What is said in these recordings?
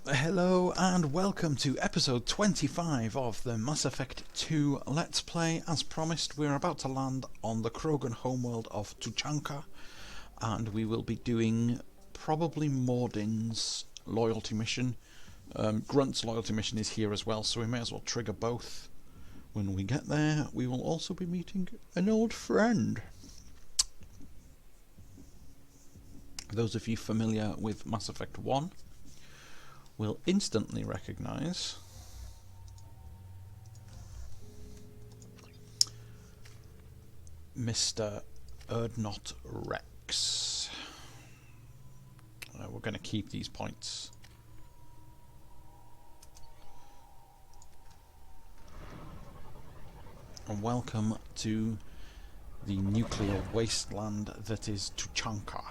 Hello and welcome to episode 25 of the Mass Effect 2 Let's Play. As promised, we're about to land on the Krogan homeworld of Tuchanka, and we will be doing probably Mordin's loyalty mission. Grunt's loyalty mission is here as well, so we may as well trigger both. When we get there, we will also be meeting an old friend. For those of you familiar with Mass Effect 1, will instantly recognise Mr. Erdnot Rex. We're going to keep these points. And welcome to the nuclear wasteland that is Tuchanka.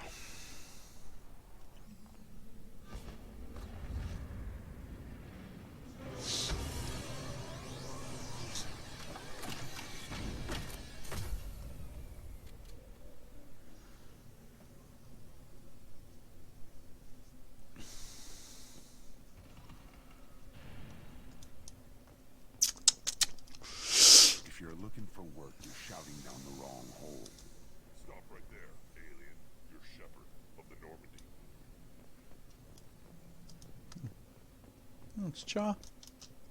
It's Char.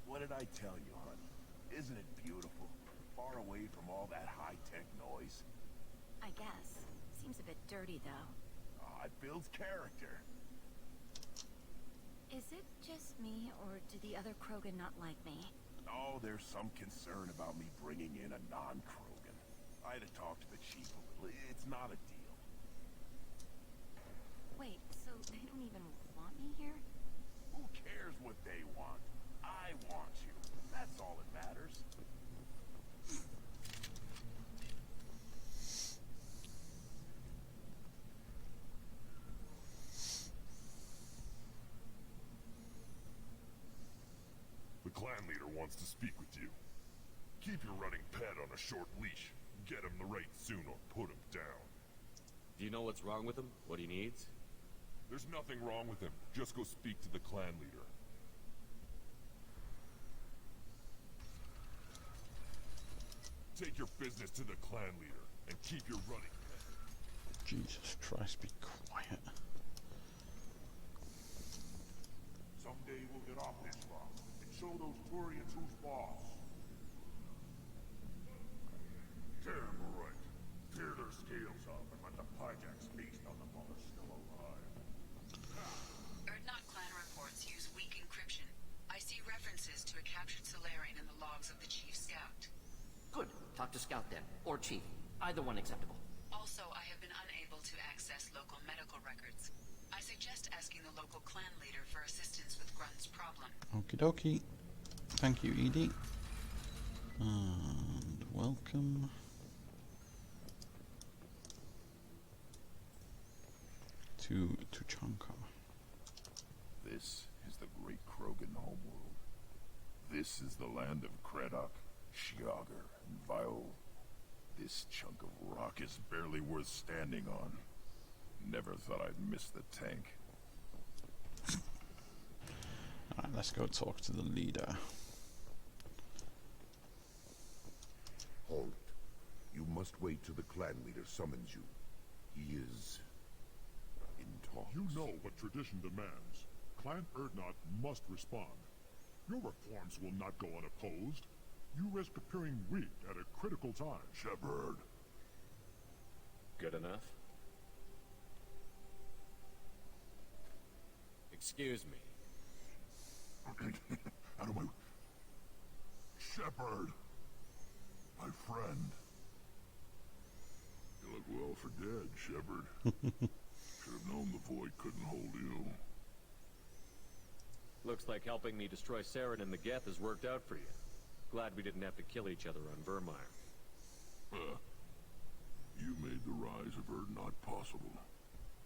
What did I tell you, hon? Isn't it beautiful? Far away from all that high-tech noise. I guess. Seems a bit dirty, though. Ah, it builds character. Is it just me, or do the other Krogan not like me? Oh, there's some concern about me bringing in a non-Krogan. I had to talk to the chief a little. It's not a deal. Wait, so they don't even want me here? Who cares what they want? I want you. That's all that matters. The clan leader wants to speak with you. Keep your running pet on a short leash. Get him the right soon or put him down. Do you know what's wrong with him? What he needs? There's nothing wrong with him. Just go speak to the clan leader. Take your business to the clan leader and keep your running pet. Jesus Christ, be quiet. Someday we'll get off this rock and show those Turians who's boss. Damn right. Tear their scales up and let the Pyjax feast on them while they're still alive. Erdnot clan reports use weak encryption. I see references to a captured Solarian in the logs of the Chief Scout. Good. Talk to Scout then. Or Chief. Either one acceptable. Also, I have been unable to access local medical records. I suggest asking the local clan leader for assistance with Grunt's problem. Okie dokie. Thank you, Edie. And welcome. To Tuchanka. This is the great Krogan homeworld. This is the land of Kredok, Shiagar, and Vio. This chunk of rock is barely worth standing on. Never thought I'd miss the tank. Alright, let's go talk to the leader. Halt. You must wait till the clan leader summons you. He is in talks. You know what tradition demands. Clan Erdnot must respond. Your reforms will not go unopposed. You risk appearing weak at a critical time. Shepard. Good enough? Excuse me. Out of my... Shepard. My friend. You look well for dead, Shepard. Should have known the void couldn't hold you. Looks like helping me destroy Saren and the Geth has worked out for you. Glad we didn't have to kill each other on Vermeer. You made the rise of Erdnot possible.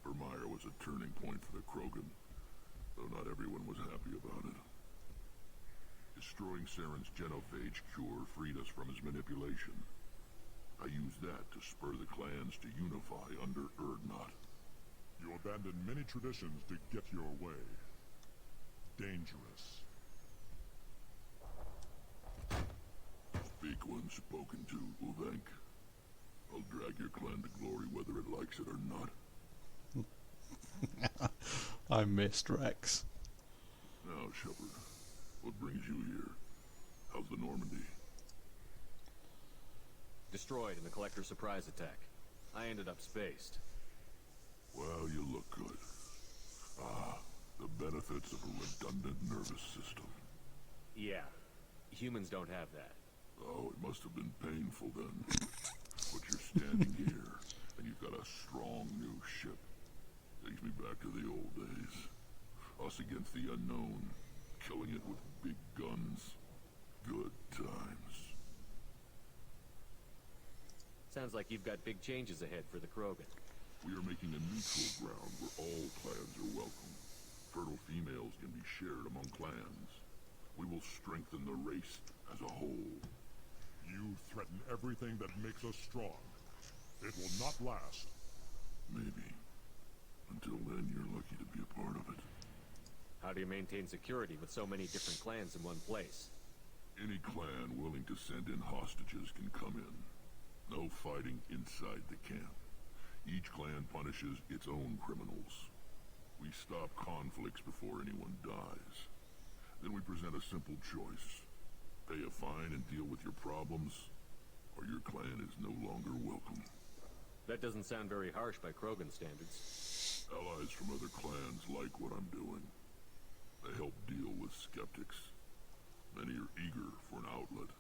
Vermeer was a turning point for the Krogan, though not everyone was happy about it. Destroying Saren's Genophage cure freed us from his manipulation. I used that to spur the clans to unify under Erdnot. You abandoned many traditions to get your way. dangerous. Speak when spoken to, Uvenk. I'll drag your clan to glory whether it likes it or not. I missed Rex. Now, Shepard, what brings you here? How's the Normandy? Destroyed in the Collector surprise attack. I ended up spaced. Well, you look good. Ah, the benefits of a redundant nervous system. Yeah, humans don't have that. Oh, it must have been painful then. But you're standing here, and you've got a strong new ship. Takes me back to the old days. Us against the unknown, killing it with big guns. Good times. Sounds like you've got big changes ahead for the Krogan. We are making a neutral ground where all clans are welcome. Fertile females can be shared among clans. We will strengthen the race as a whole. You threaten everything that makes us strong. It will not last. Maybe. Until then, you're lucky to be a part of it. How do you maintain security with so many different clans in one place? Any clan willing to send in hostages can come in. No fighting inside the camp. Each clan punishes its own criminals. We stop conflicts before anyone dies. Then we present a simple choice. Pay a fine and deal with your problems, or your clan is no longer welcome. That doesn't sound very harsh by Krogan standards. Allies from other clans like what I'm doing. They help deal with skeptics. Many are eager for an outlet.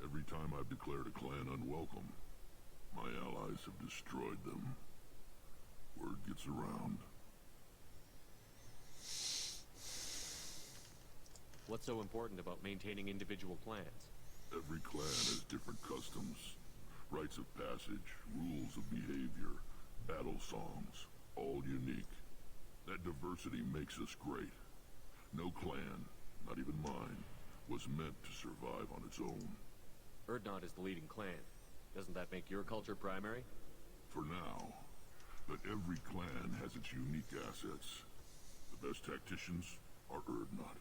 Every time I've declared a clan unwelcome, my allies have destroyed them. Word gets around. What's so important about maintaining individual clans? Every clan has different customs, rites of passage, rules of behavior, battle songs, all unique. That diversity makes us great. No clan, not even mine, was meant to survive on its own. Urdnot is the leading clan. Doesn't that make your culture primary? For now. But every clan has its unique assets. The best tacticians are Urdnot.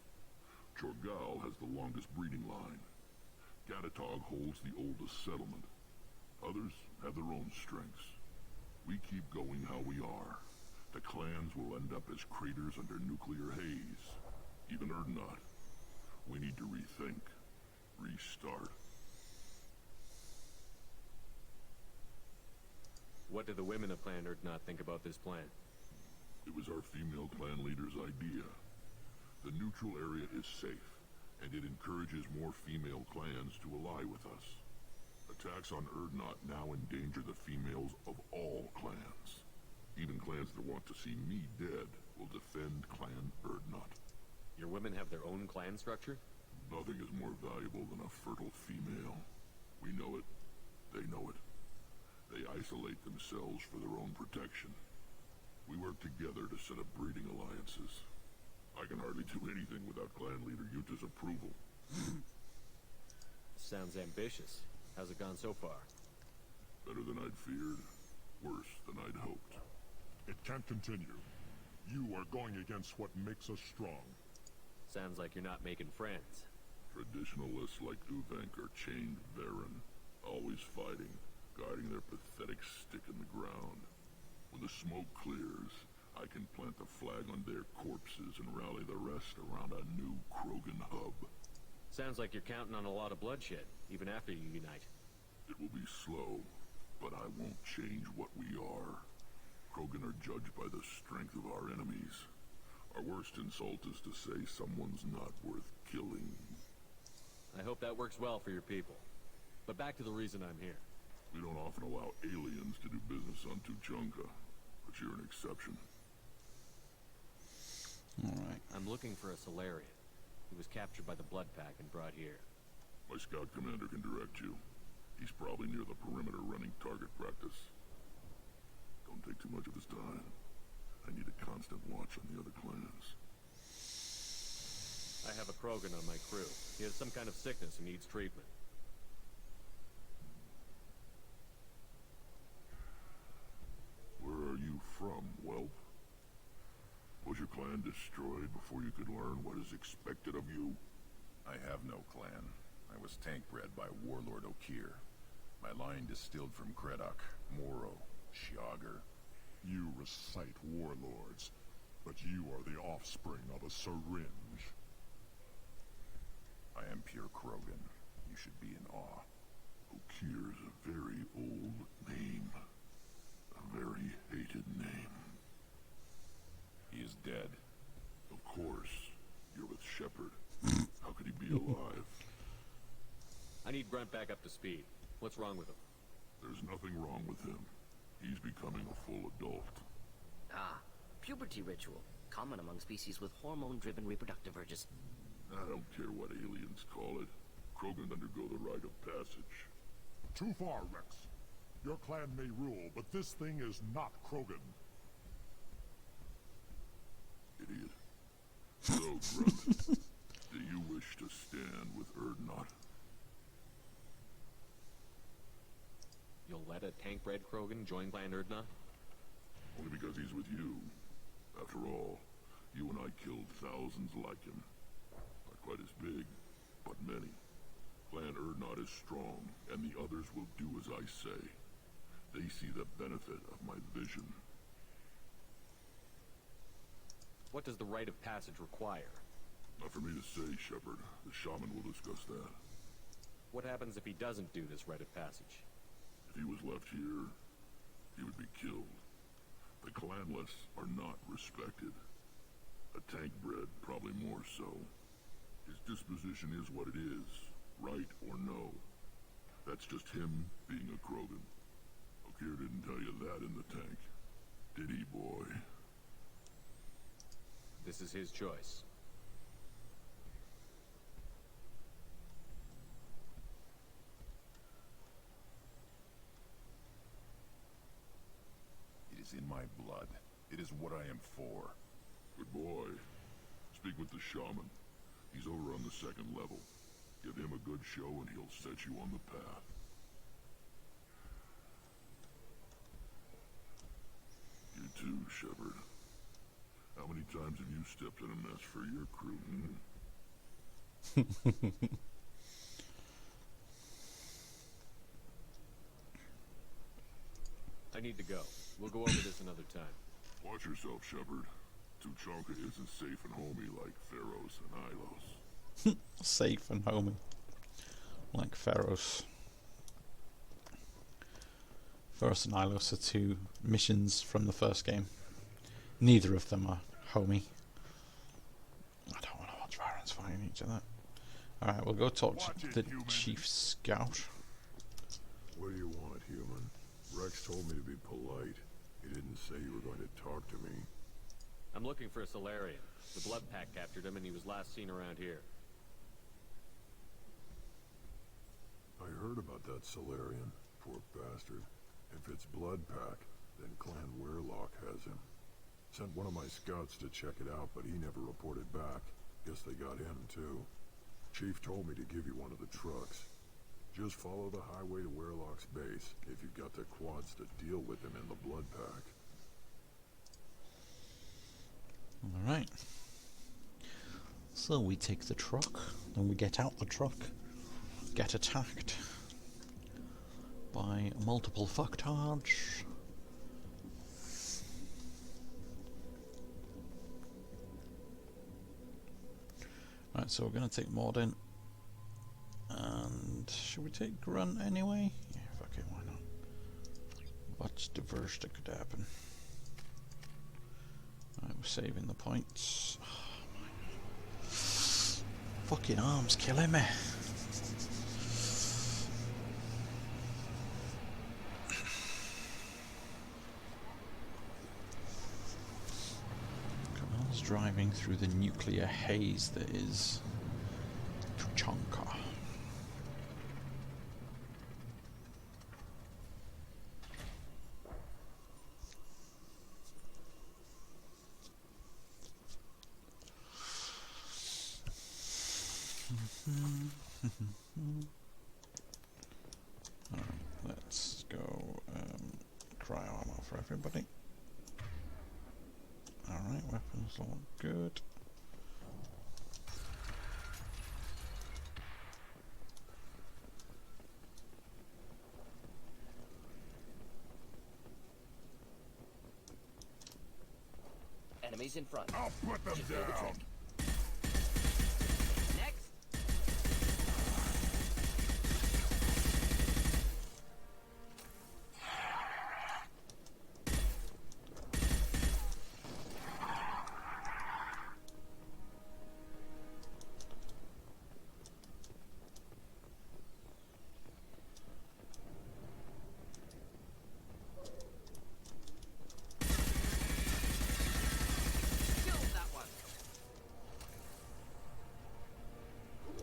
Chorgal has the longest breeding line. Gatatog holds the oldest settlement. Others have their own strengths. We keep going how we are. The clans will end up as craters under nuclear haze. Even Urdnot. We need to rethink. Restart. What do the women of Clan Urdnot think about this plan? It was our female clan leader's idea. The neutral area is safe, and it encourages more female clans to ally with us. Attacks on Urdnot now endanger the females of all clans. Even clans that want to see me dead will defend Clan Urdnot. Your women have their own clan structure? Nothing is more valuable than a fertile female. We know it. They know it. They isolate themselves for their own protection. We work together to set up breeding alliances. I can hardly do anything without clan leader Yuta's approval. Sounds ambitious. How's it gone so far? Better than I'd feared. Worse than I'd hoped. It can't continue. You are going against what makes us strong. Sounds like you're not making friends. Traditionalists like Uvenk are chained Varen, always fighting, guarding their pathetic stick in the ground. When the smoke clears, I can plant the flag on their corpses and rally the rest around a new Krogan hub. Sounds like you're counting on a lot of bloodshed, even after you unite. It will be slow, but I won't change what we are. Krogan are judged by the strength of our enemies. Our worst insult is to say someone's not worth killing. I hope that works well for your people. But back to the reason I'm here. We don't often allow aliens to do business on Tuchanka, but you're an exception. Alright. I'm looking for a Solarian. He was captured by the Blood Pack and brought here. My scout commander can direct you. He's probably near the perimeter running target practice. Don't take too much of his time. I need a constant watch on the other clans. I have a Krogan on my crew. He has some kind of sickness and needs treatment. Where are you from, whelp? What's your clan clan destroyed before you could learn what is expected of you? I have no clan. I was tank bred by Warlord Okir. My line distilled from Kredok, Moro, Shiagar. You recite warlords, but you are the offspring of a syringe. I am pure Krogan. You should be in awe. Okir's a very old name. A very hated name. He is dead. Of course. You're with Shepard. How could he be alive? I need Brent back up to speed. What's wrong with him? There's nothing wrong with him. He's becoming a full adult. Ah, puberty ritual. Common among species with hormone-driven reproductive urges. I don't care what aliens call it. Krogan undergo the rite of passage. Too far, Rex. Your clan may rule, but this thing is not Krogan. Idiot. So, Grunt, do you wish to stand with Erdnot? You'll let a tank-bred Krogan join Clan Erdnot? Only because he's with you. After all, you and I killed thousands like him. Not quite as big, but many. Clan Erdnot is strong, and the others will do as I say. They see the benefit of my vision. What does the rite of passage require? Not for me to say, Shepard. The shaman will discuss that. What happens if he doesn't do this rite of passage? If he was left here, he would be killed. The clanless are not respected. A tank bred, probably more so. His disposition is what it is, right or no. That's just him being a Krogan. Okir didn't tell you that in the tank. Did he, boy? This is his choice. It is in my blood. It is what I am for. Good boy. Speak with the shaman. He's over on the second level. Give him a good show and he'll set you on the path. You too, Shepard. How many times have you stepped in a mess for your crew, I need to go. We'll go over this another time. Watch yourself, Shepard. Tuchanka isn't safe and homey like Pharaohs and Ilos. Safe and homey. Like Pharaohs. Pharaohs and Ilos are two missions from the first game. Neither of them are homey. I don't want to watch Varans fighting each other. Alright, we'll go talk to the chief scout. What do you want, human? Rex told me to be polite. He didn't say you were going to talk to me. I'm looking for a Solarian. The Blood Pack captured him and he was last seen around here. I heard about that Solarian. Poor bastard. If it's Blood Pack, then Clan Weirlock has him. Sent one of my scouts to check it out, but he never reported back. Guess they got him, too. Chief told me to give you one of the trucks. Just follow the highway to Weirlock's base, if you've got the quads to deal with him in the Blood Pack. Alright. So we take the truck, then we get out the truck, get attacked by multiple fucktards. Right, so we're going to take Mordin. And should we take Grunt anyway? Yeah, fuck it, why not? What's the worst that could happen? Right, we're saving the points. Oh, my. Fucking arms killing me. Kamal's driving through the nuclear haze that is Tuchanka. Alright, let's go cryo ammo for everybody. Alright, Weapons look good. Enemies in front. I'll put them Should do the down. trick. Next. Killed that one.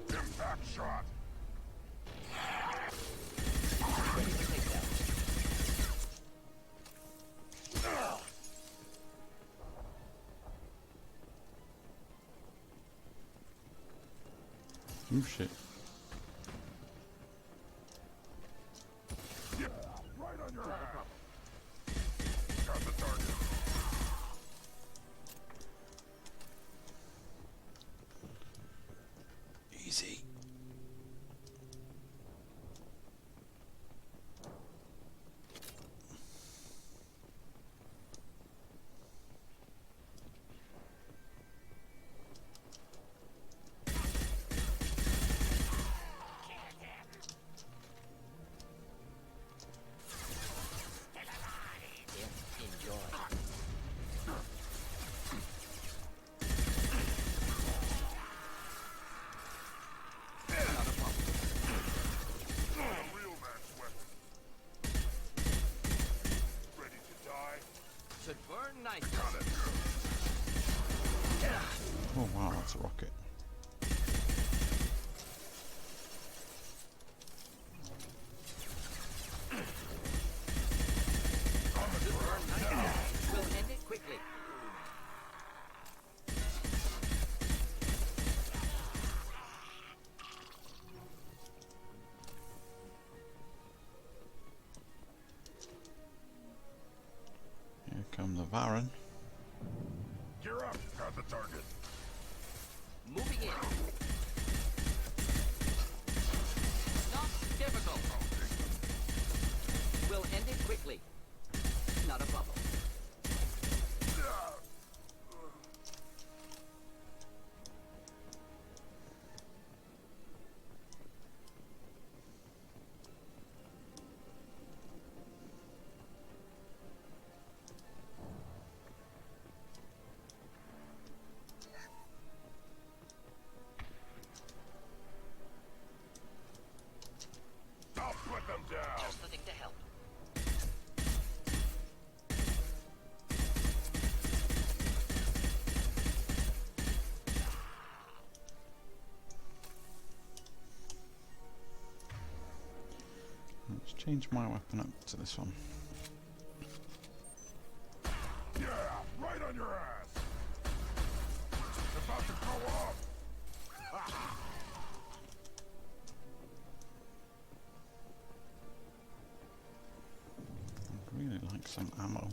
Impact shot. Ready to take down. Oh shit. Yeah, right on your ass. Got the target. Easy. Enjoy. Not a problem. A real man's weapon. Ready to die? Should burn nicely. Got it. Oh wow, that's a rocket. Should burn nicely. We'll end it quickly. Here come the Varan. Gear up. Got the target. Moving in. Not difficult. We'll end it quickly. Not a problem. I'll put them down. Just the thing to help. Let's change my weapon up to this one. Yeah, right on your ass. About to go off. I'd really like some ammo.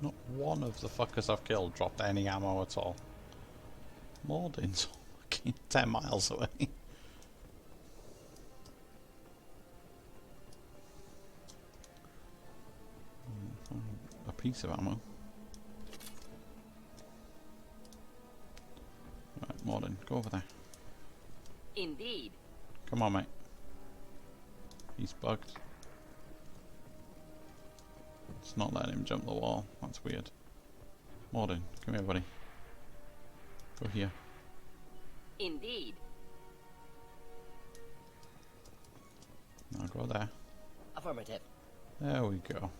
Not one of the fuckers I've killed dropped any ammo at all. Mordin's fucking 10 miles away. A piece of ammo. Right, Mordin, go over there. Indeed. Come on, mate. He's bugged. It's not letting him jump the wall. That's weird. Mordin, come here, buddy. Go here. Indeed. Now go there. Affirmative. There we go.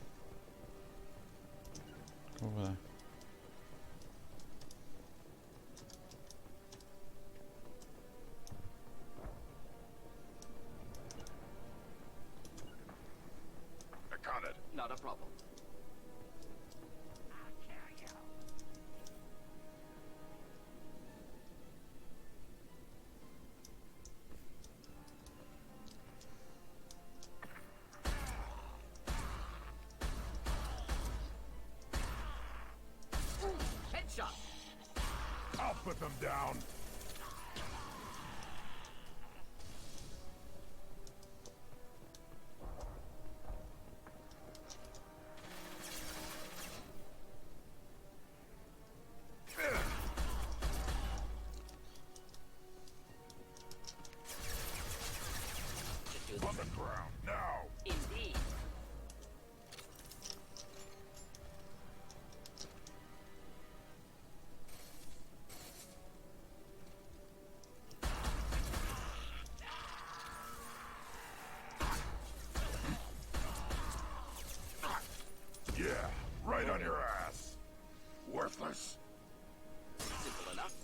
Go over there. I got it. Not a problem. I'll put them down. On the ground, now! Indeed. Yeah, right on your ass. Worthless. Simple enough.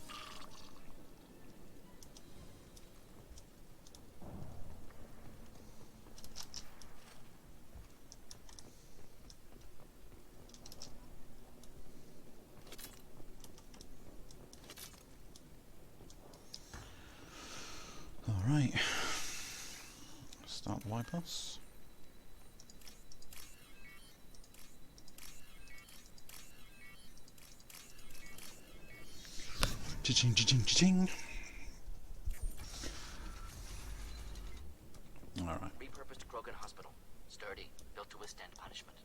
Alright. Start the bypass. Cha-ching, cha-ching, cha-ching. Alright. Repurposed Krogan Hospital. Sturdy, built to withstand punishment.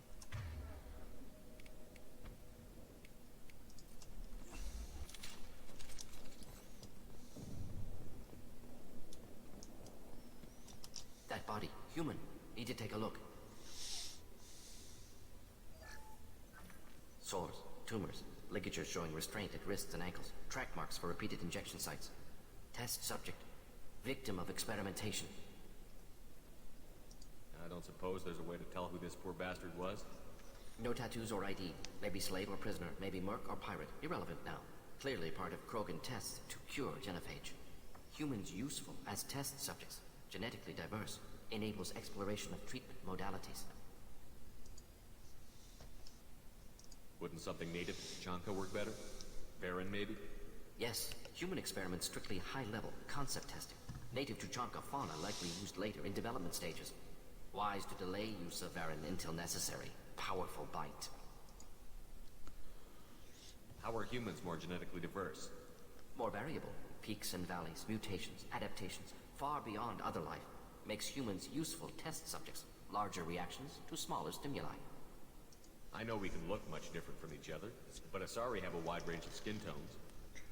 That body, human. Need to take a look. Sores, tumors, ligatures showing restraint at wrists and ankles, track marks for repeated injection sites. Test subject, victim of experimentation. I don't suppose there's a way to tell who this poor bastard was? No tattoos or ID. Maybe slave or prisoner, maybe merc or pirate. Irrelevant now. Clearly part of Krogan tests to cure Genophage. Humans useful as test subjects. Genetically diverse. Enables exploration of treatment modalities. Wouldn't something native to Tachanka work better? Barren, maybe? Yes, human experiments strictly high-level concept testing. Native Tachanka fauna likely used later in development stages. Wise to delay use of Varren until necessary. Powerful bite. How are humans more genetically diverse? More variable. Peaks and valleys, mutations, adaptations, far beyond other life. Makes humans useful test subjects. Larger reactions to smaller stimuli. I know we can look much different from each other, but Asari have a wide range of skin tones.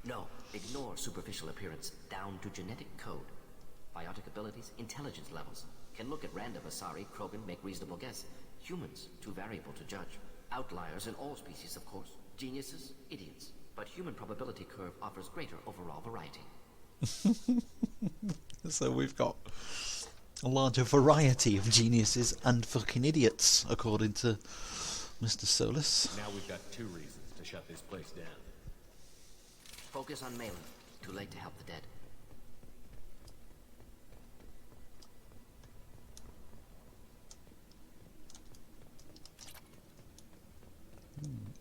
No, ignore superficial appearance, down to genetic code. Biotic abilities, intelligence levels. Can look at random Asari, Krogan, make reasonable guess. Humans, too variable to judge. Outliers in all species, of course. Geniuses, idiots. But human probability curve offers greater overall variety. So we've got a larger variety of geniuses and fucking idiots, according to Mr. Solus. Now we've got 2 reasons to shut this place down. Focus on Maelon. Too late to help the dead.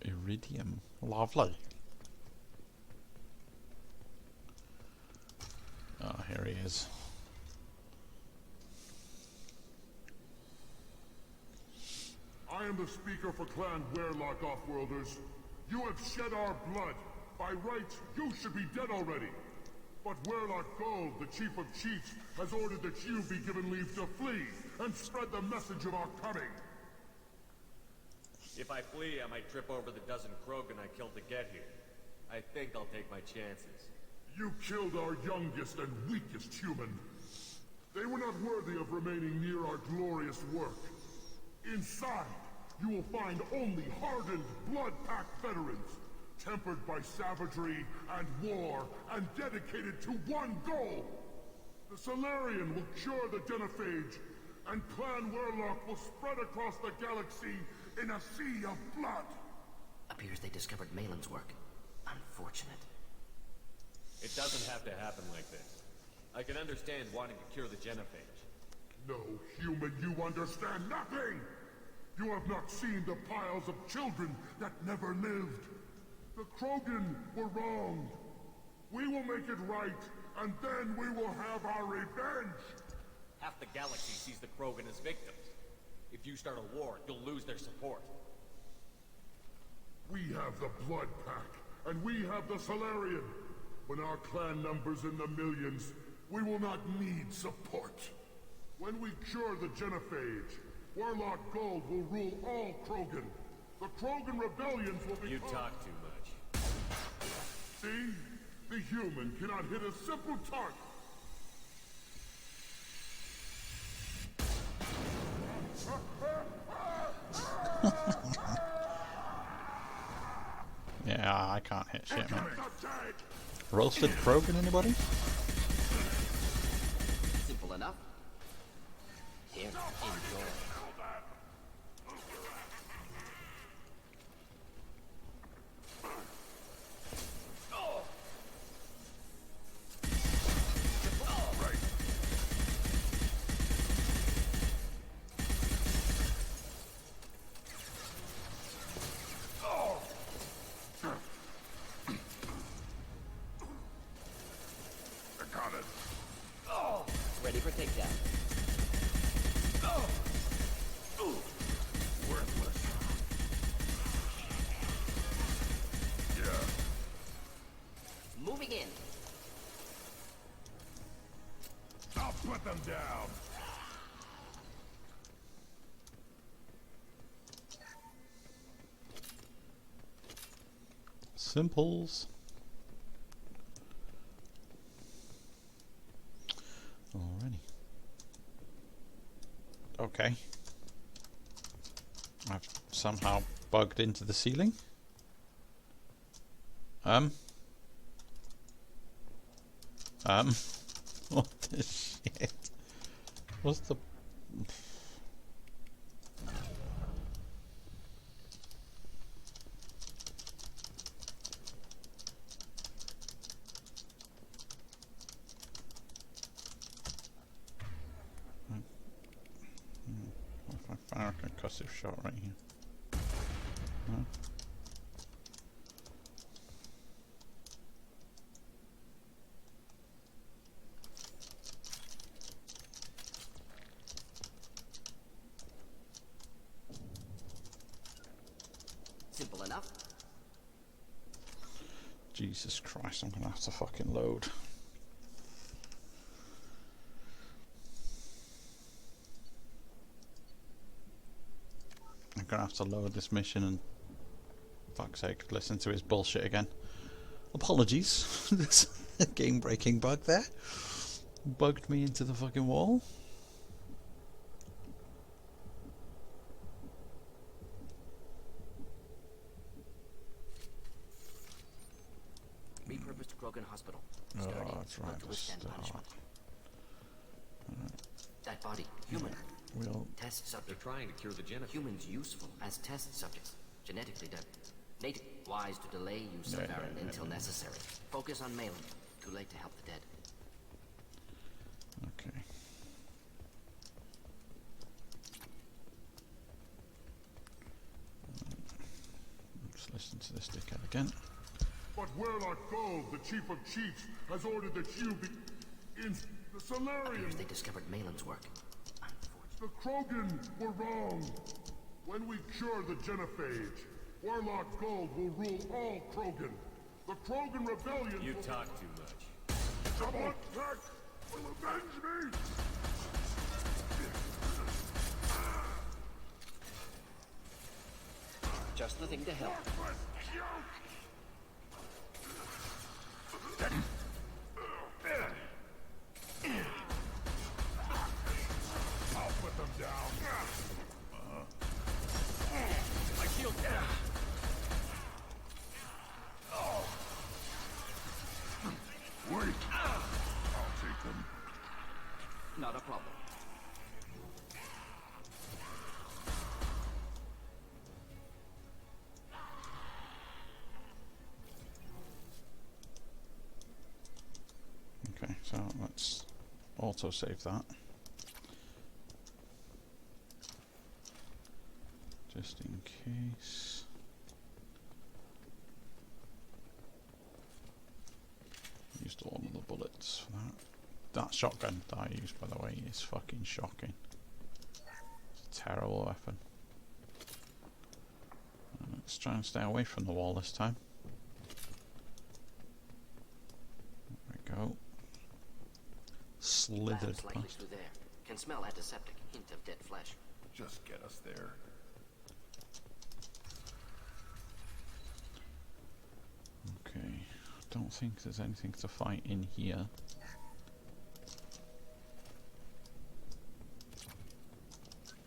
Iridium. Lovely. Oh, here he is. I am the speaker for Clan Werlock, Offworlders. You have shed our blood. By rights, you should be dead already. But Werlock Gold, the Chief of Chiefs, has ordered that you be given leave to flee and spread the message of our coming. If I flee, I might trip over the dozen Krogan I killed to get here. I think I'll take my chances. You killed our youngest and weakest human. They were not worthy of remaining near our glorious work. Inside, you will find only hardened, blood-packed veterans, tempered by savagery and war, and dedicated to one goal. The Solarian will cure the Genophage, and Clan Werlock will spread across the galaxy in a sea of blood. Appears they discovered Maelon's work. Unfortunate. It doesn't have to happen like this. I can understand wanting to cure the Genophage. No, human, you understand nothing! You have not seen the piles of children that never lived. The Krogan were wronged. We will make it right, and then we will have our revenge! Half the galaxy sees the Krogan as victims. If you start a war, you'll lose their support. We have the Blood Pack, and we have the Solarian. When our clan numbers in the millions, we will not need support. When we cure the Genophage, Warlock Gold will rule all Krogan. The Krogan rebellions will be— You talk too much. See? The human cannot hit a simple target. Yeah, I can't hit shit, man. Roasted Krogan, anybody? Simple enough. Here, enjoy. Ready for takedown. Worthless. Yeah. Moving in. I'll put them down. Simples. Alrighty. Okay. I've somehow bugged into the ceiling. What the shit? What's the... What if I fire a concussive shot right here? No? Simple enough. Jesus Christ, I'm gonna have to fucking load. I'm gonna have to load this mission and, fuck's sake, listen to his bullshit again. Apologies, there's a game breaking bug there. Bugged me into the fucking wall. Repurposed Krogan hospital. Oh, Sturdy, that's right, built to withstand punishment. That body, human. We'll... Test They're subject. trying to cure the Genophage. Humans useful as test subjects. Genetically done. Native. Wise to delay use of Baron until necessary. Focus on Maelon. Too late to help the dead. Okay. Let's listen to this dickhead again. But Warlock Gold, the Chief of Chiefs, has ordered that you be in the Solarian. Appears they discovered Maelon's work. The Krogan were wrong. When we cure the Genophage, Warlock Gold will rule all Krogan. The Krogan rebellion You will... talk too much. Someone tech will avenge me! Just the thing to help. I'll put them down. My shield. Wait. I'll take them. Not a problem. Okay, so let's auto-save that. Just in case. Used all of the bullets for that. That shotgun that I used, by the way, is fucking shocking. It's a terrible weapon. Let's try and stay away from the wall this time. slithered Labs likely past. through there. Can smell antiseptic, hint of dead flesh. Just get us there. Okay, don't think there's anything to fight in here.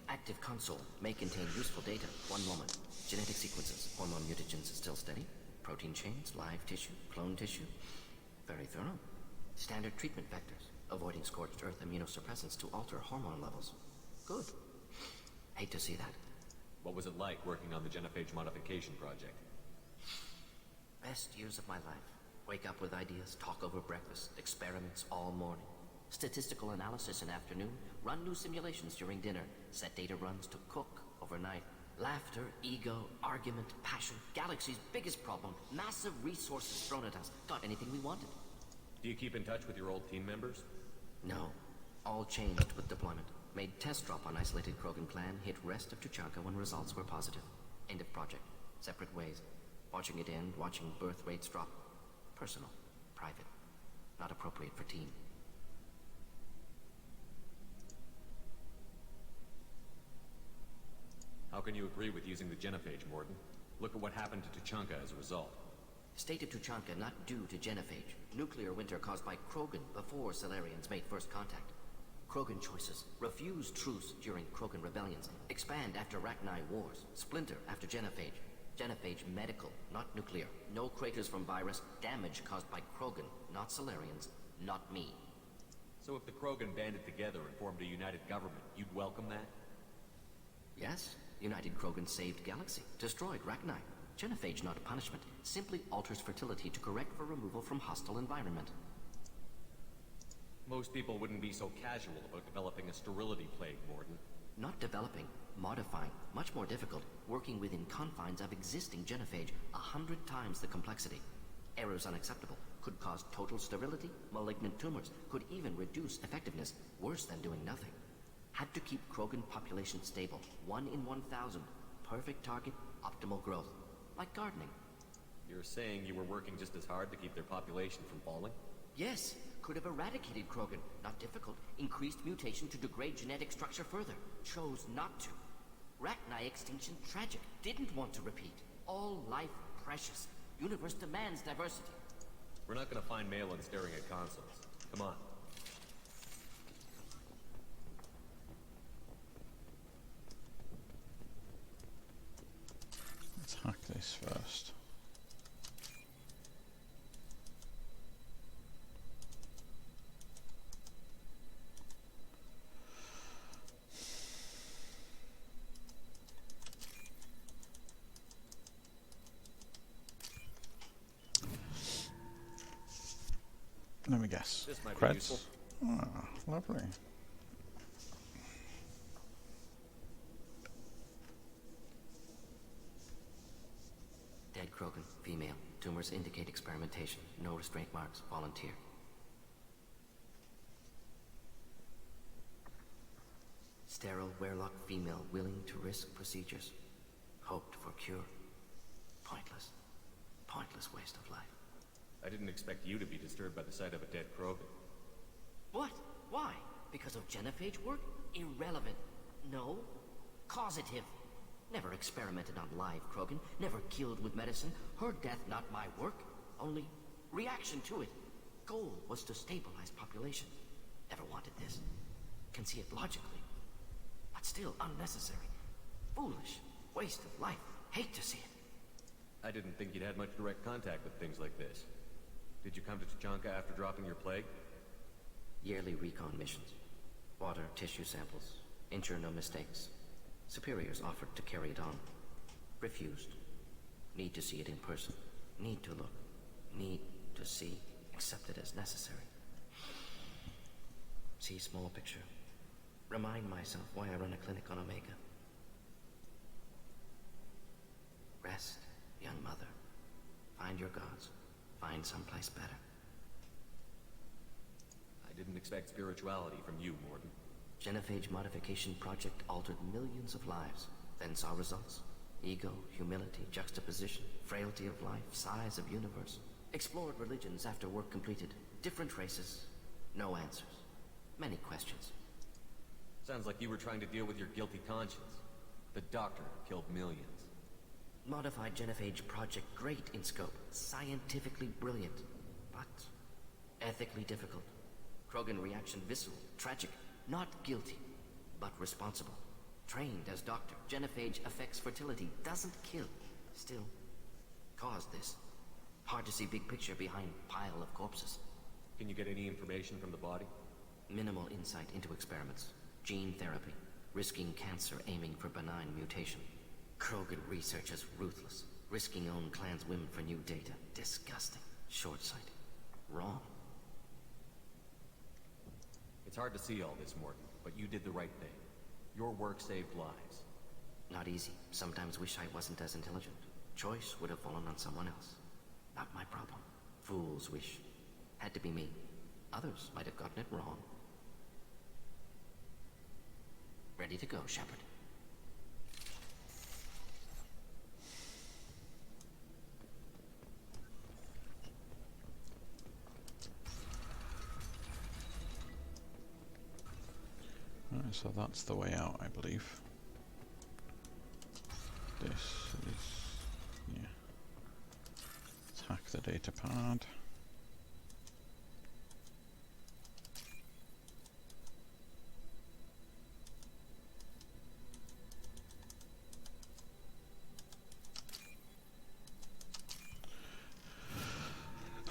Active console may contain useful data. One moment. Genetic sequences. Hormone mutagens still steady. Protein chains, live tissue, clone tissue. Very thorough. Standard treatment vectors. Avoiding scorched earth immunosuppressants to alter hormone levels. Good. Hate to see that. What was it like working on the Genophage modification project? Best years of my life. Wake up with ideas, talk over breakfast, experiments all morning. Statistical analysis in afternoon, run new simulations during dinner, set data runs to cook overnight. Laughter, ego, argument, passion, galaxy's biggest problem, massive resources thrown at us. Got anything we wanted. Do you keep in touch with your old team members? No. All changed with deployment. Made test drop on isolated Krogan clan, hit rest of Tuchanka when results were positive. End of project. Separate ways. Watching it end, watching birth rates drop. Personal. Private. Not appropriate for team. How can you agree with using the Genophage, Mordin? Look at what happened to Tuchanka as a result. State of Tuchanka not due to Genophage. Nuclear winter caused by Krogan before Salarians made first contact. Krogan choices. Refuse truce during Krogan rebellions. Expand after Rachni wars. Splinter after Genophage. Genophage medical, not nuclear. No craters from virus. Damage caused by Krogan, not Salarians, not me. So if the Krogan banded together and formed a united government, you'd welcome that? Yes. United Krogan saved Galaxy. Destroyed Rachni. Genophage not punishment. Simply alters fertility to correct for removal from hostile environment. Most people wouldn't be so casual about developing a sterility plague, Mordin. Not developing, modifying, much more difficult, working within confines of existing Genophage, 100 times the complexity. Errors unacceptable, could cause total sterility, malignant tumors, could even reduce effectiveness, worse than doing nothing. Had to keep Krogan population stable, 1 in 1,000, perfect target, optimal growth, like gardening. You're saying you were working just as hard to keep their population from falling? Yes, could have eradicated Krogan, not difficult, increased mutation to degrade genetic structure further, chose not to. Rachni extinction tragic, didn't want to repeat. All life precious, universe demands diversity. We're not gonna find Maelon staring at consoles. Come on. Let's hack this first. Let me guess. This might be Creds? useful. Ah, lovely. Dead Krogan, female. Tumors indicate experimentation. No restraint marks. Volunteer. Sterile Werelock female willing to risk procedures. Hoped for cure. Pointless. Pointless waste of life. I didn't expect you to be disturbed by the sight of a dead Krogan. What? Why? Because of Genophage work? Irrelevant. No. Causative. Never experimented on live Krogan. Never killed with medicine. Her death not my work. Only reaction to it. Goal was to stabilize population. Never wanted this. Can see it logically. But still unnecessary. Foolish. Waste of life. Hate to see it. I didn't think you'd had much direct contact with things like this. Did you come to Tuchanka after dropping your plague? Yearly recon missions. Water, tissue samples. Ensure no mistakes. Superiors offered to carry it on. Refused. Need to see it in person. Need to look. Need to see. Accept it as necessary. See small picture. Remind myself why I run a clinic on Omega. Rest, young mother. Find your gods. Find someplace better. I didn't expect spirituality from you, Mordin. Genophage modification project altered millions of lives. Then saw results. Ego, humility, juxtaposition, frailty of life, size of universe. Explored religions after work completed. Different races. No answers. Many questions. Sounds like you were trying to deal with your guilty conscience. The doctor killed millions. Modified Genophage project great in scope, scientifically brilliant, but ethically difficult. Krogan reaction visceral, tragic, not guilty, but responsible. Trained as doctor, Genophage affects fertility, doesn't kill. Still, caused this. Hard to see big picture behind pile of corpses. Can you get any information from the body? Minimal insight into experiments. Gene therapy. Risking cancer, aiming for benign mutation. Krogan researchers ruthless. Risking own clan's women for new data. Disgusting. Short-sighted. Wrong. It's hard to see all this, Mordin, but you did the right thing. Your work saved lives. Not easy. Sometimes wish I wasn't as intelligent. Choice would have fallen on someone else. Not my problem. Fool's wish. Had to be me. Others might have gotten it wrong. Ready to go, Shepard. Right, so that's the way out, I believe. This is... yeah. Hack the data pad.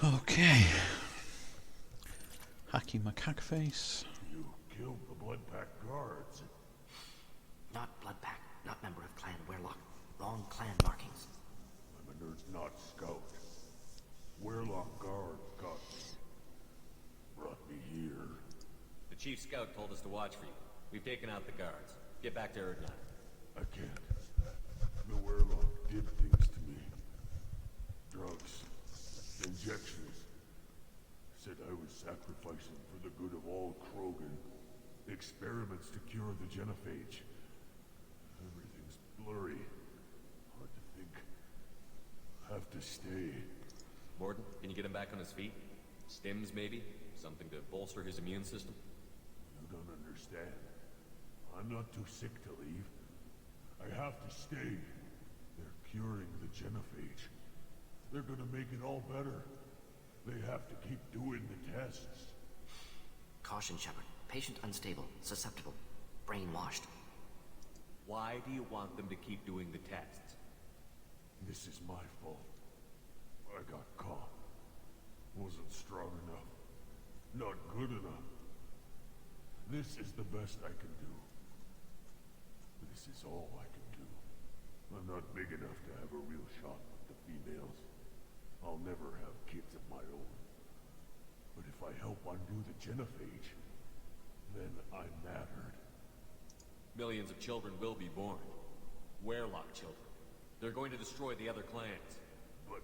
Okay. Hacky macaque face. You killed the Blood Pack guards. Not Blood Pack, not member of Clan Werlock. Wrong clan markings. I'm a nerd, not scout. Werlock guard got me. Brought me here. The chief scout told us to watch for you. We've taken out the guards. Get back to Erdnot. I can't. The Werlock did things to me. Drugs. Injections. Said I was sacrificing for the good of all Krogan. Experiments to cure the Genophage. Everything's blurry. Hard to think. Have to stay. Mordin, can you get him back on his feet? Stims, maybe? Something to bolster his immune system? You don't understand. I'm not too sick to leave. I have to stay. They're curing the Genophage. They're gonna make it all better. They have to keep doing the tests. Caution, Shepard. Patient unstable, susceptible, brainwashed. Why do you want them to keep doing the tests? This is my fault. I got caught. Wasn't strong enough. Not good enough. This is the best I can do. This is all I can do. I'm not big enough to have a real shot with the females. I'll never have kids of my own. But if I help undo the Genophage, then I mattered. Millions of children will be born. Werlock children. They're going to destroy the other clans. But...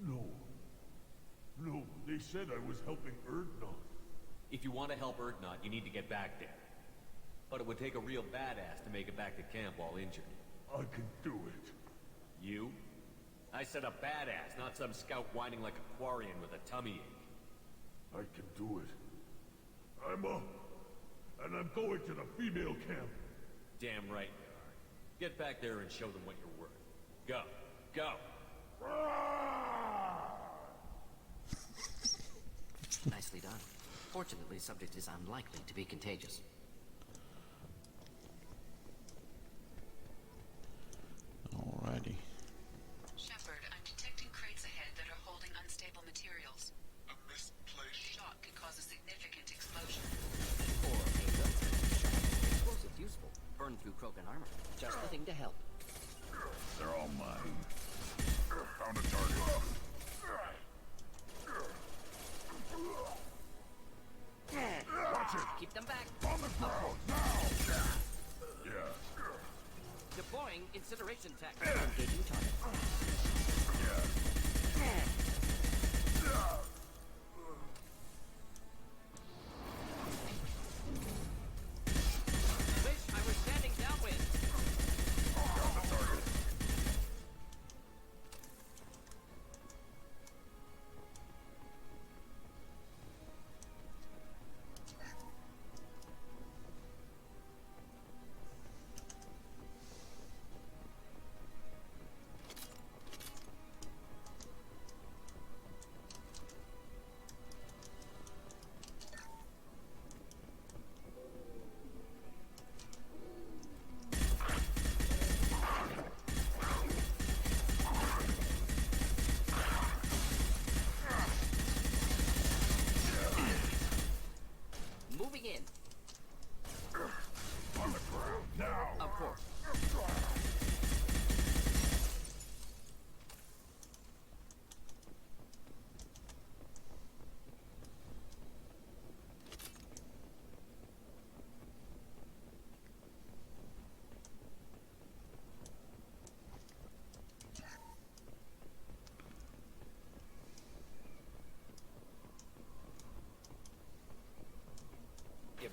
no. No, they said I was helping Erdnot. If you want to help Erdnot, you need to get back there. But it would take a real badass to make it back to camp while injured. I can do it. You? I said a badass, not some scout whining like a Quarian with a tummy ache. I can do it. I'm up. And I'm going to the female camp. Damn right you are. Get back there and show them what you're worth. Go. Go! Nicely done. Fortunately, subject is unlikely to be contagious. Alrighty. Shepard, I'm detecting crates ahead that are holding unstable materials. A misplaced shot can cause a significant explosion. Or a explosive useful. Burn through Krogan armor. Just the thing to help. They're all mine. Found a target. Watch it. Keep them back. On the ground now! Yeah. Deploying incineration tech. Engaging target. Wish I was standing downwind. Got the target.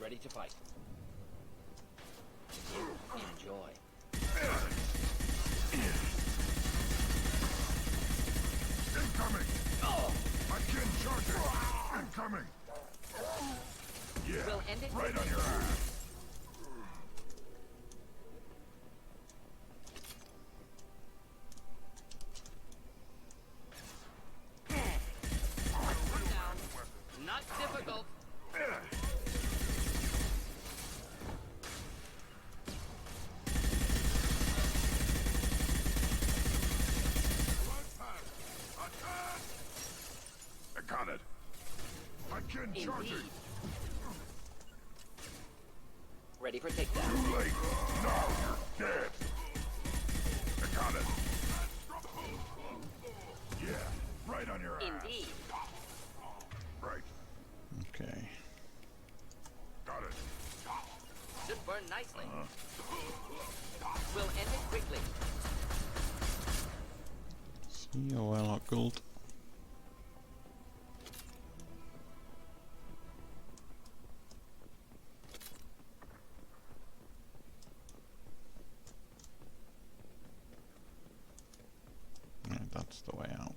Ready to fight. Enjoy. Incoming! My kin charging! Incoming! Yeah, We'll end it right on your ass! Not difficult. I got it! My kin charging! Indeed. Ready for takedown. Too late! Now you're dead! I got it! Yeah, right on your ass! Indeed. Right, Okay. got it! Should burn nicely. We'll end it quickly. See you, Warlock Gold. Right, that's the way out.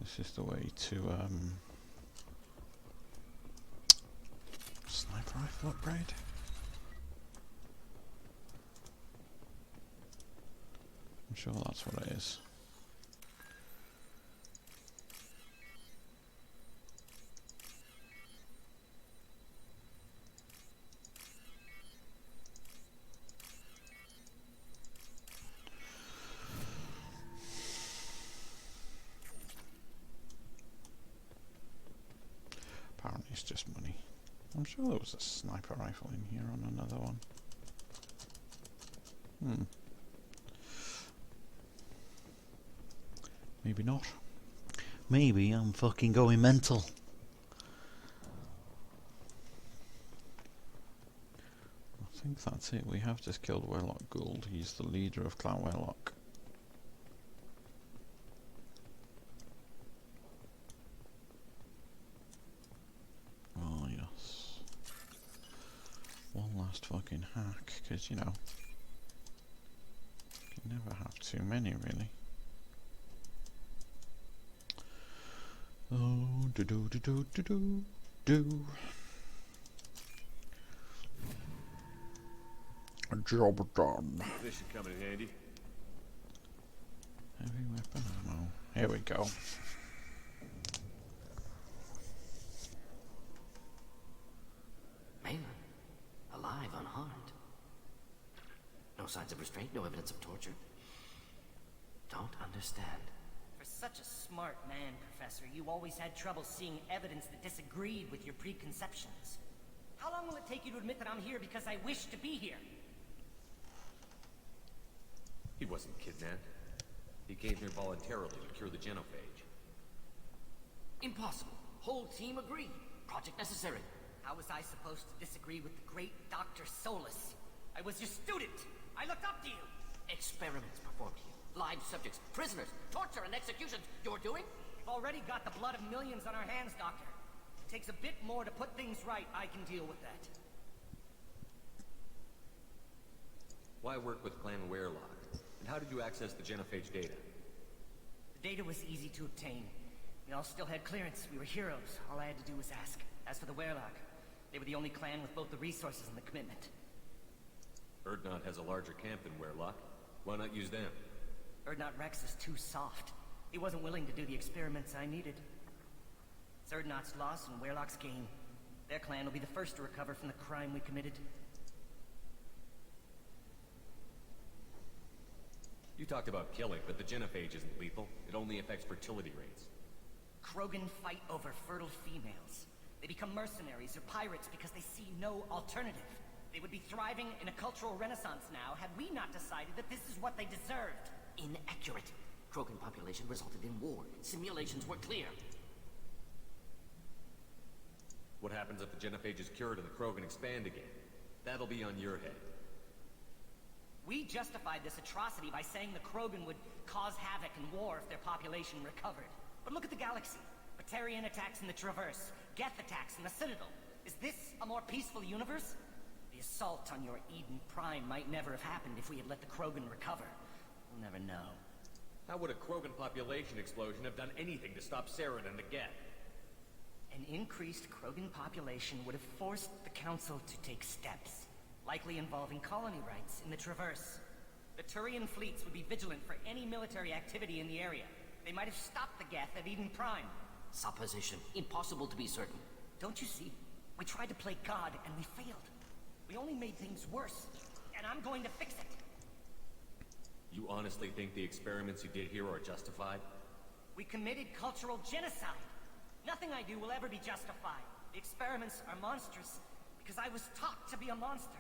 This is the way to sniper rifle upgrade. I'm sure that's what it is. Apparently it's just money. I'm sure there was a sniper rifle in here on another one. Maybe not. Maybe I'm fucking going mental. I think that's it. We have just killed Warlock Gould. He's the leader of Clan Warlock. Oh yes. One last fucking hack, because you know, you can never have too many really. Oh, do do do do do do do. Job done. This should come in handy. Heavy weapon ammo. Here we go. Maelon, alive, unharmed. No signs of restraint, no evidence of torture. Don't understand. For such a smart man, Professor, you always had trouble seeing evidence that disagreed with your preconceptions. How long will it take you to admit that I'm here because I wish to be here? He wasn't kidnapped. He came here voluntarily to cure the Genophage. Impossible. Whole team agreed. Project necessary. How was I supposed to disagree with the great Dr. Solus? I was your student. I looked up to you. Experiments performed here. Live subjects, prisoners, torture and executions. You're doing? We've already got the blood of millions on our hands, Doctor. It takes a bit more to put things right. I can deal with that. Why work with Clan Warlock? And how did you access the Genophage data? The data was easy to obtain. We all still had clearance. We were heroes. All I had to do was ask. As for the Warlock, they were the only clan with both the resources and the commitment. Urdnot has a larger camp than Warlock. Why not use them? Urdnot Rex is too soft. He wasn't willing to do the experiments I needed. It's Urdnot's loss and Warlock's gain. Their clan will be the first to recover from the crime we committed. You talked about killing, but the Genophage isn't lethal. It only affects fertility rates. Krogan fight over fertile females. They become mercenaries or pirates because they see no alternative. They would be thriving in a cultural renaissance now had we not decided that this is what they deserved. Inaccurate. Krogan population resulted in war. Simulations were clear. What happens if the Genophage is cured and the Krogan expand again? That'll be on your head. We justified this atrocity by saying the Krogan would cause havoc and war if their population recovered. But look at the galaxy. Batarian attacks in the Traverse, Geth attacks in the Citadel. Is this a more peaceful universe? The assault on your Eden Prime might never have happened if we had let the Krogan recover. We'll never know. How would a Krogan population explosion have done anything to stop Saren and the Geth? An increased Krogan population would have forced the Council to take steps, likely involving colony rights in the Traverse. The Turian fleets would be vigilant for any military activity in the area. They might have stopped the Geth at Eden Prime. Supposition. Impossible to be certain. Don't you see? We tried to play God and we failed. We only made things worse, and I'm going to fix it. You honestly think the experiments you did here are justified? We committed cultural genocide. Nothing I do will ever be justified. The experiments are monstrous because I was taught to be a monster.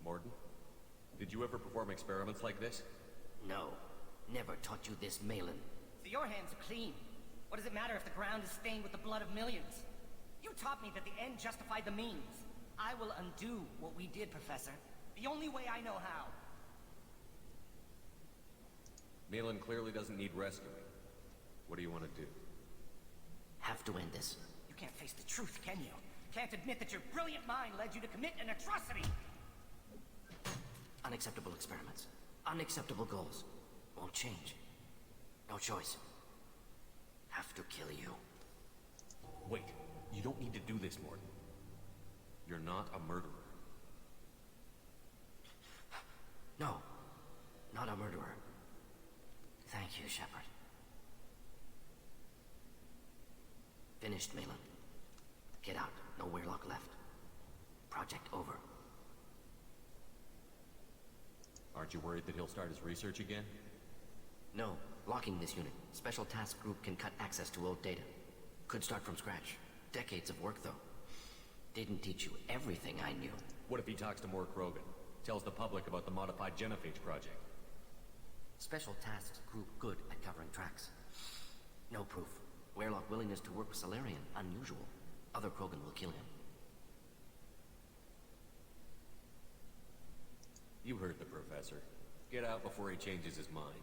Mordin, did you ever perform experiments like this? No. Never taught you this, Maelon. So your hands are clean. What does it matter if the ground is stained with the blood of millions? You taught me that the end justified the means. I will undo what we did, Professor. The only way I know how. Maelon clearly doesn't need rescuing. What do you want to do? Have to end this. You can't face the truth, can you? Can't admit that your brilliant mind led you to commit an atrocity. Unacceptable experiments. Unacceptable goals. Won't change. No choice. Have to kill you. Wait, you don't need to do this, Mordin. You're not a murderer. No. Not a murderer. Thank you, Shepard. Finished, Maelon. Get out. No Weirlock left. Project over. Aren't you worried that he'll start his research again? No. Locking this unit. Special task group can cut access to old data. Could start from scratch. Decades of work, though. Didn't teach you everything I knew. What if he talks to more Krogan? Tells the public about the modified Genophage project? Special tasks group good at covering tracks. No proof. Weirlock willingness to work with Salarian, unusual. Other Krogan will kill him. You heard the Professor. Get out before he changes his mind.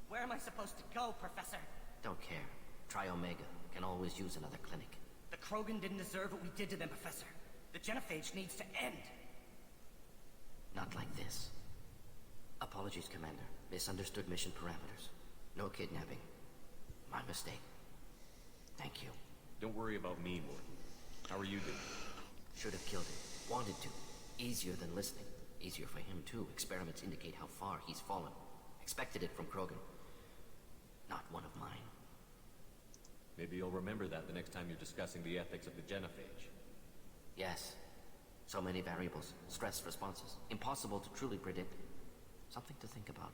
Where am I supposed to go, Professor? Don't care. Try Omega. Can always use another clinic. The Krogan didn't deserve what we did to them, Professor. The Genophage needs to end. Not like this. Apologies, Commander. Misunderstood mission parameters. No kidnapping. My mistake. Thank you. Don't worry about me, Mordin. How are you doing? Should have killed him. Wanted to. Easier than listening. Easier for him, too. Experiments indicate how far he's fallen. Expected it from Krogan. Not one of mine. Maybe you'll remember that the next time you're discussing the ethics of the Genophage. Yes. So many variables. Stress responses. Impossible to truly predict. Something to think about.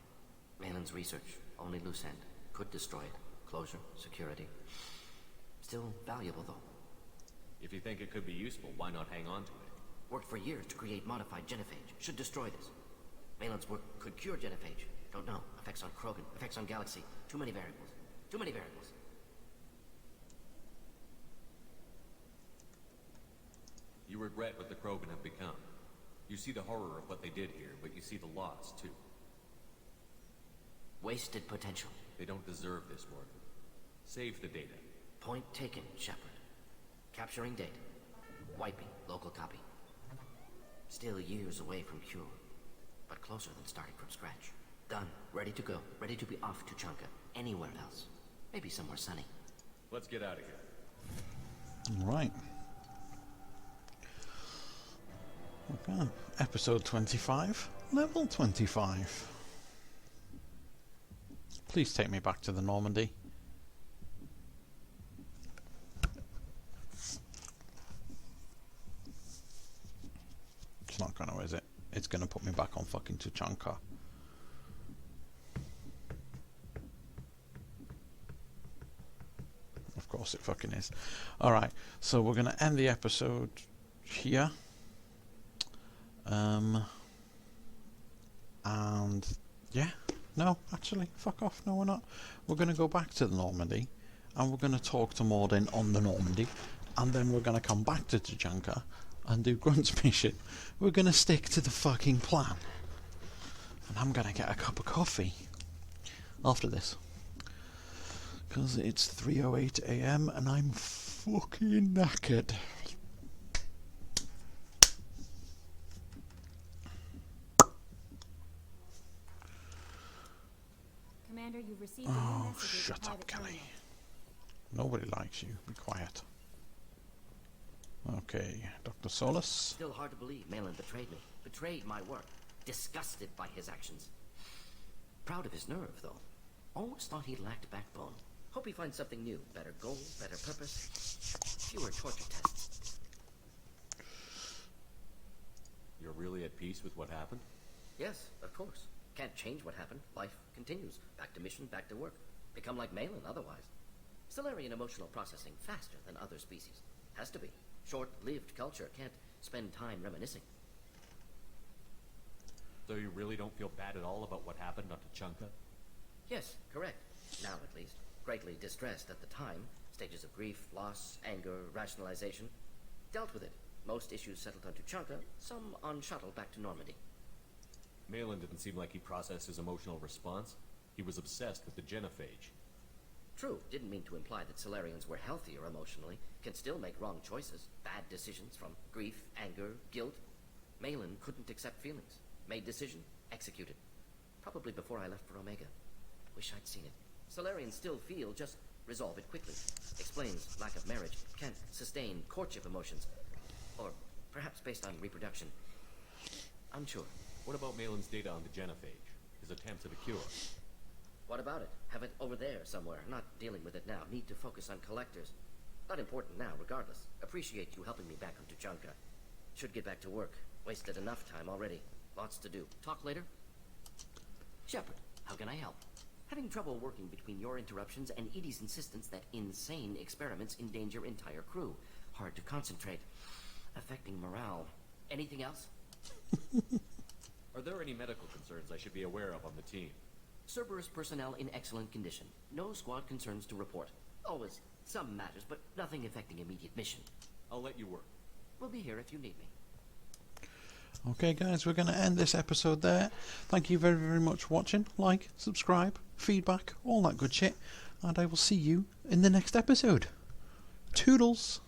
Maelon's research. Only loose end. Could destroy it. Closure. Security. Still valuable, though. If you think it could be useful, why not hang on to it? Worked for years to create modified Genophage. Should destroy this. Maelon's work could cure Genophage. Don't know. Effects on Krogan. Effects on Galaxy. Too many variables. Too many variables. You regret what the Krogan have become. You see the horror of what they did here, but you see the loss, too. Wasted potential. They don't deserve this, Mordin. Save the data. Point taken, Shepard. Capturing data. Wiping local copy. Still years away from cure, but closer than starting from scratch. Done. Ready to go. Ready to be off to Tuchanka. Anywhere else. Maybe somewhere sunny. Let's get out of here. Right. Okay. Episode 25. Level 25. Please take me back to the Normandy. It's not gonna, is it? It's gonna put me back on fucking Tuchanka. Of course it fucking is. Alright, so we're gonna end the episode here. And yeah, no, actually, fuck off. No, we're not. We're going to go back to the Normandy, and we're going to talk to Mordin on the Normandy, and then we're going to come back to Tuchanka and do Grunt's mission. We're going to stick to the fucking plan. And I'm going to get a cup of coffee after this, because it's 3:08 AM and I'm fucking knackered. Commander, you've received a new Oh, message. shut up, Kelly. Nobody likes you. Be quiet. Okay, Dr. Solus. Still hard to believe Maelon betrayed me. Betrayed my work. Disgusted by his actions. Proud of his nerve, though. Always thought he lacked backbone. Hope he finds something new. Better goal, better purpose. Fewer torture tests. You're really at peace with what happened? Yes, of course. Can't change what happened. Life continues. Back to mission, back to work. Become like Maelon otherwise. Solarian emotional processing faster than other species. Has to be. Short-lived culture can't spend time reminiscing. So you really don't feel bad at all about what happened on Tuchanka? Yes, correct. Now at least. Greatly distressed at the time. Stages of grief, loss, anger, rationalization. Dealt with it. Most issues settled on Tuchanka, some on shuttle back to Normandy. Maelon didn't seem like he processed his emotional response. He was obsessed with the genophage. True, didn't mean to imply that Solarians were healthier emotionally, can still make wrong choices, bad decisions from grief, anger, guilt. Maelon couldn't accept feelings. Made decision, executed. Probably before I left for Omega. Wish I'd seen it. Solarians still feel, just resolve it quickly. Explains lack of marriage, can't sustain courtship emotions. Or perhaps based on reproduction. Unsure. What about Maelon's data on the genophage? His attempts at a cure? What about it? Have it over there somewhere. Not dealing with it now. Need to focus on collectors. Not important now, regardless. Appreciate you helping me back on Tuchanka. Should get back to work. Wasted enough time already. Lots to do. Talk later? Shepard, how can I help? Having trouble working between your interruptions and Edie's insistence that insane experiments endanger entire crew. Hard to concentrate. Affecting morale. Anything else? Are there any medical concerns I should be aware of on the team? Cerberus personnel in excellent condition. No squad concerns to report. Always some matters, but nothing affecting immediate mission. I'll let you work. We'll be here if you need me. Okay guys, we're going to end this episode there. Thank you very, very much for watching. Like, subscribe, feedback, all that good shit. And I will see you in the next episode. Toodles!